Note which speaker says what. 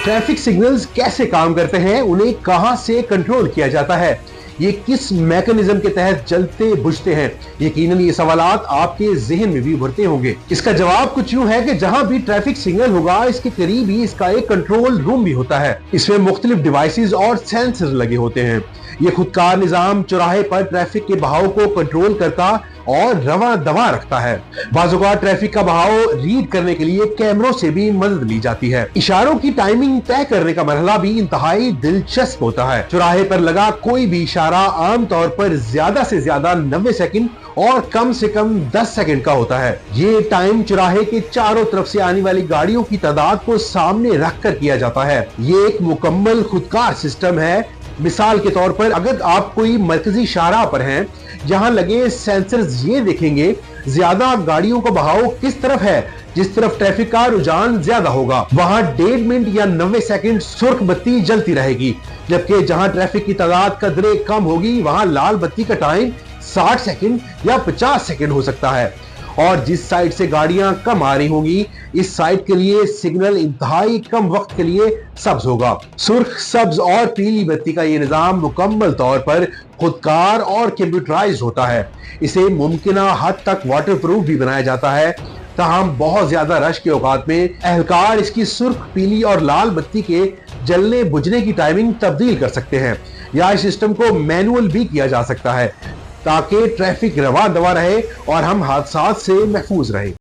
Speaker 1: Traffic signals कैसे काम करते हैं, उन्हें कहां से कंट्रोल किया जाता है, ये किस मैकेनिज्म के तहत जलते बुझते हैं। यकीनन ये सवालात आपके जहन में भी उभरते होंगे। इसका जवाब कुछ यूं है कि जहां भी ट्रैफिक सिग्नल होगा, इसके करीब ही इसका एक कंट्रोल रूम भी होता है। इसमें मुख्तलिफ डिवाइसेस और सेंसर लगे होते हैं। ये खुदकार निजाम चौराहे पर ट्रैफिक के बहाव को कंट्रोल करता और रवा दवा रखता है। बाज़ ट्रैफिक का बहाव रीड करने के लिए कैमरों से भी मदद ली जाती है। इशारों की टाइमिंग तय करने का मरहला भी इंतहाई दिलचस्प होता है। चौराहे पर लगा कोई भी इशारा आमतौर पर ज्यादा से ज्यादा 90 सेकंड और कम से कम 10 सेकंड का होता है। ये टाइम चौराहे के चारों तरफ से आने वाली गाड़ियों की तादाद को सामने रखकर किया जाता है। ये एक मुकम्मल खुदकार सिस्टम है। मिसाल के तौर पर अगर आप कोई मरकजी शाहराह पर हैं, जहां लगे सेंसर्स ये देखेंगे ज्यादा गाड़ियों का बहाव किस तरफ है, जिस तरफ ट्रैफिक का रुझान ज्यादा होगा वहां 1.5 मिनट या 90 सेकंड सुर्ख बत्ती जलती रहेगी, जबकि जहां ट्रैफिक की तादाद कदरे कम होगी वहां लाल बत्ती का टाइम 60 सेकंड या 50 सेकंड हो सकता है। और जिस साइड से गाड़ियां कम आ रही होंगी, इस साइड के लिए सिग्नल इंतहाई कम वक्त के लिए सब्ज होगा। सुर्ख, सब्ज और पीली बत्ती का ये निजाम मुकम्मल तौर पर खुदकार और कंप्यूटराइज्ड होता है। इसे मुमकिना हद तक वाटरप्रूफ भी बनाया जाता है। ताहम बहुत ज्यादा रश के औकात में एहलकार इसकी सुर्ख, पीली और लाल बत्ती के जलने बुझने की टाइमिंग तब्दील कर सकते हैं, या इस सिस्टम को मैनुअल भी किया जा सकता है ताकि ट्रैफिक रवा दवा रहे और हम हादसात से महफूज रहे।